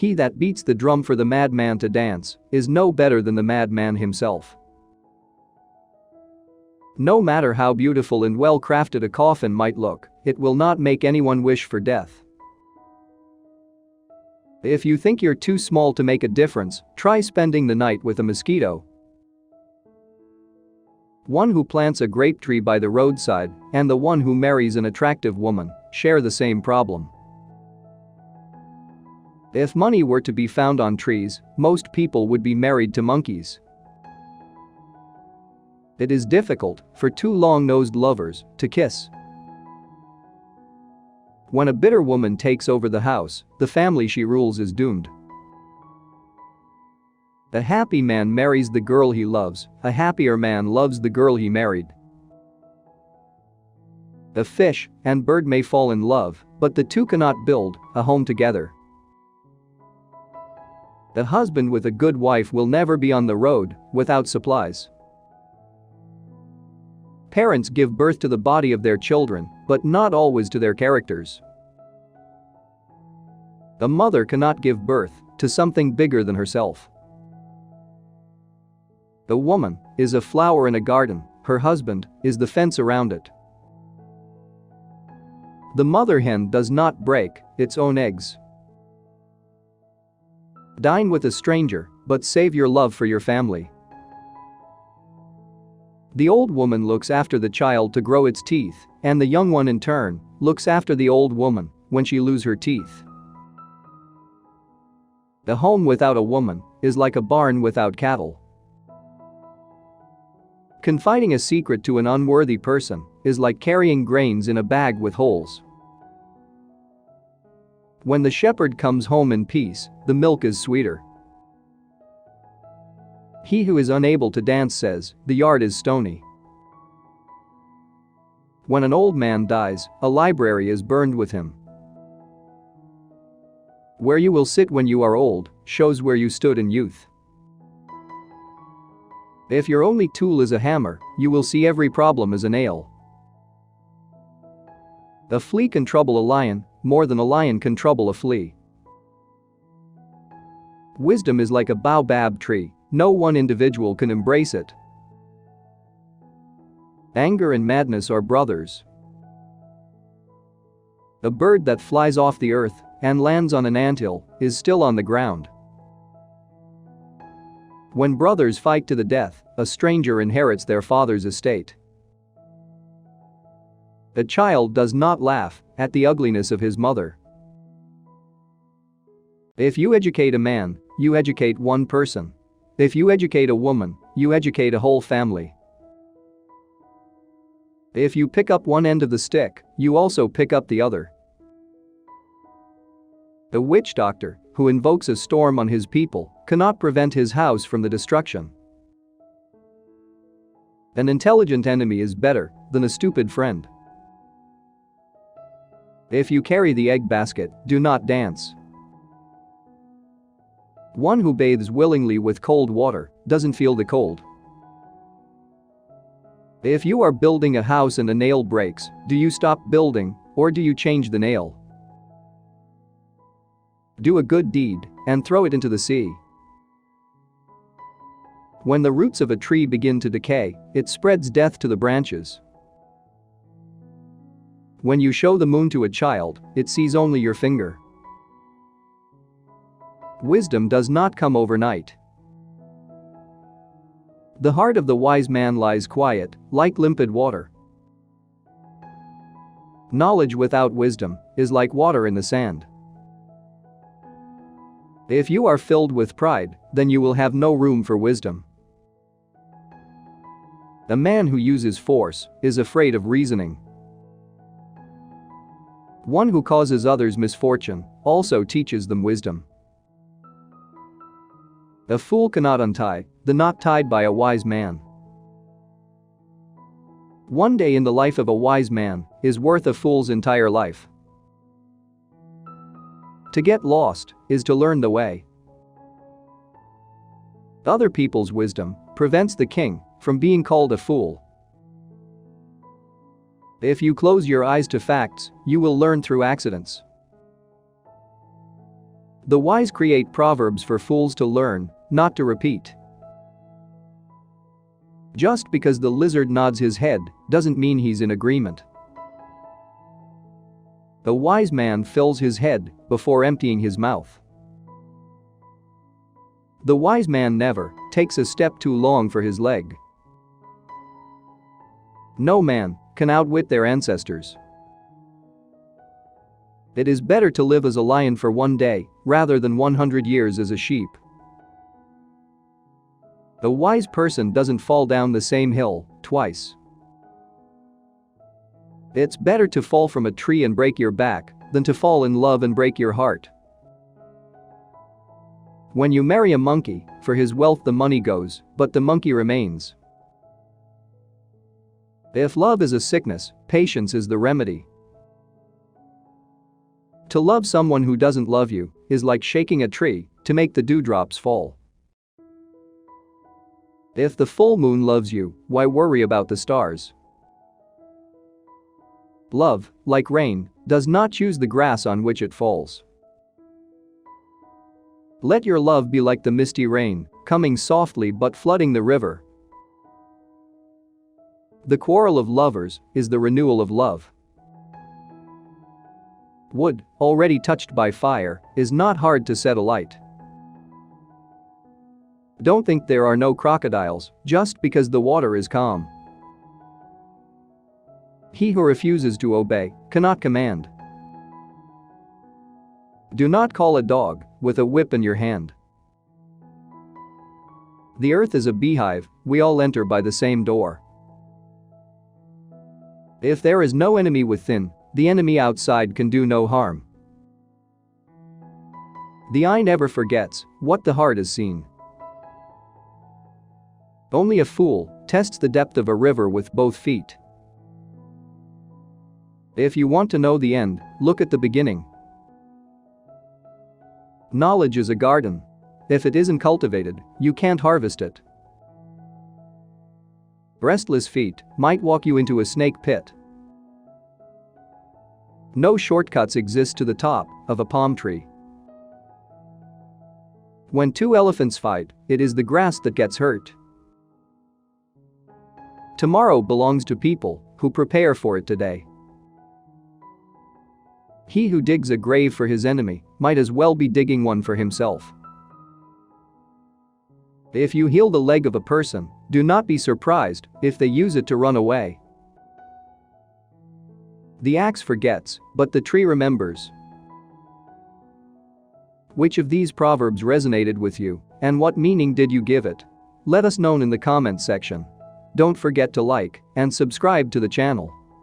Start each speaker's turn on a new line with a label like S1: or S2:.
S1: He that beats the drum for the madman to dance is no better than the madman himself. No matter how beautiful and well-crafted a coffin might look, it will not make anyone wish for death. If you think you're too small to make a difference, try spending the night with a mosquito. One who plants a grape tree by the roadside and the one who marries an attractive woman share the same problem. If money were to be found on trees, most people would be married to monkeys. It is difficult for two long-nosed lovers to kiss. When a bitter woman takes over the house, the family she rules is doomed. A happy man marries the girl he loves, a happier man loves the girl he married. A fish and bird may fall in love, but the two cannot build a home together. A husband with a good wife will never be on the road without supplies. Parents give birth to the body of their children, but not always to their characters. A mother cannot give birth to something bigger than herself. A woman is a flower in a garden, her husband is the fence around it. The mother hen does not break its own eggs. Dine with a stranger, but save your love for your family. The old woman looks after the child to grow its teeth, and the young one in turn looks after the old woman when she loses her teeth. A home without a woman is like a barn without cattle. Confiding a secret to an unworthy person is like carrying grains in a bag with holes. When the shepherd comes home in peace, the milk is sweeter. He who is unable to dance says, "The yard is stony." When an old man dies, a library is burned with him. Where you will sit when you are old shows where you stood in youth. If your only tool is a hammer, you will see every problem as a nail. A flea can trouble a lion more than a lion can trouble a flea. Wisdom is like a baobab tree, no one individual can embrace it. Anger and madness are brothers. A bird that flies off the earth and lands on an anthill is still on the ground. When brothers fight to the death, a stranger inherits their father's estate. A child does not laugh at the ugliness of his mother. If you educate a man, you educate one person. If you educate a woman, you educate a whole family. If you pick up one end of the stick, you also pick up the other. A witch doctor who invokes a storm on his people cannot prevent his house from the destruction. An intelligent enemy is better than a stupid friend. If you carry the egg basket, do not dance. One who bathes willingly with cold water doesn't feel the cold. If you are building a house and a nail breaks, do you stop building or do you change the nail? Do a good deed and throw it into the sea. When the roots of a tree begin to decay, it spreads death to the branches. When you show the moon to a child, it sees only your finger. Wisdom does not come overnight. The heart of the wise man lies quiet, like limpid water. Knowledge without wisdom is like water in the sand. If you are filled with pride, then you will have no room for wisdom. A man who uses force is afraid of reasoning. One who causes others misfortune also teaches them wisdom. A fool cannot untie the knot tied by a wise man. One day in the life of a wise man is worth a fool's entire life. To get lost is to learn the way. Other people's wisdom prevents the king from being called a fool. If you close your eyes to facts, you will learn through accidents. The wise create proverbs for fools to learn, not to repeat. Just because the lizard nods his head doesn't mean he's in agreement. A wise man fills his head before emptying his mouth. The wise man never takes a step too long for his leg. No man can outwit their ancestors. It is better to live as a lion for one day rather than 100 years as a sheep. A wise person doesn't fall down the same hill twice. It's better to fall from a tree and break your back than to fall in love and break your heart. When you marry a monkey, for his wealth the money goes, but the monkey remains. If love is a sickness, patience is the remedy. To love someone who doesn't love you is like shaking a tree to make the dewdrops fall. If the full moon loves you, why worry about the stars? Love, like rain, does not choose the grass on which it falls. Let your love be like the misty rain, coming softly but flooding the river. The quarrel of lovers is the renewal of love. Wood, already touched by fire, is not hard to set alight. Don't think there are no crocodiles just because the water is calm. He who refuses to obey cannot command. Do not call a dog with a whip in your hand. The earth is a beehive, we all enter by the same door. If there is no enemy within, the enemy outside can do no harm. The eye never forgets what the heart has seen. Only a fool tests the depth of a river with both feet. If you want to know the end, look at the beginning. Knowledge is a garden. If it isn't cultivated, you can't harvest it. Restless feet might walk you into a snake pit. No shortcuts exist to the top of a palm tree. When two elephants fight, it is the grass that gets hurt. Tomorrow belongs to people who prepare for it today. He who digs a grave for his enemy might as well be digging one for himself. If you heal the leg of a person, do not be surprised if they use it to run away. The axe forgets, but the tree remembers. Which of these proverbs resonated with you, and what meaning did you give it? Let us know in the comments section. Don't forget to like and subscribe to the channel.